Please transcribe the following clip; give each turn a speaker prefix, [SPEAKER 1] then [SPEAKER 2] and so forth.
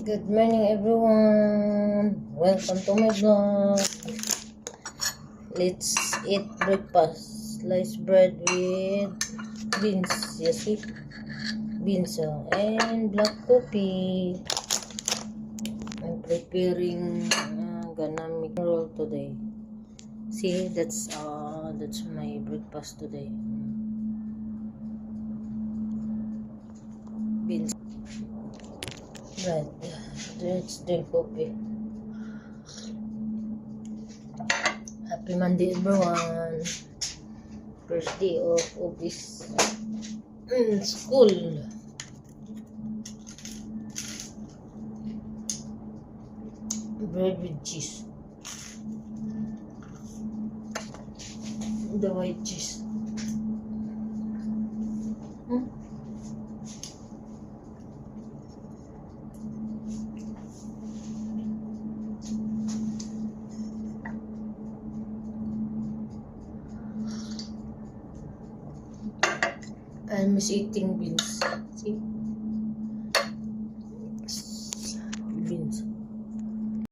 [SPEAKER 1] Good morning everyone. Welcome to my vlog. Let's eat breakfast. Sliced bread with beans. You see? Beans and black coffee. I'm preparing gonna make roll today. See, that's my breakfast today. Beans. Bread. Let's drink coffee. Happy Monday everyone. First day of office school. Bread with cheese. The white cheese. I miss eating beans. See?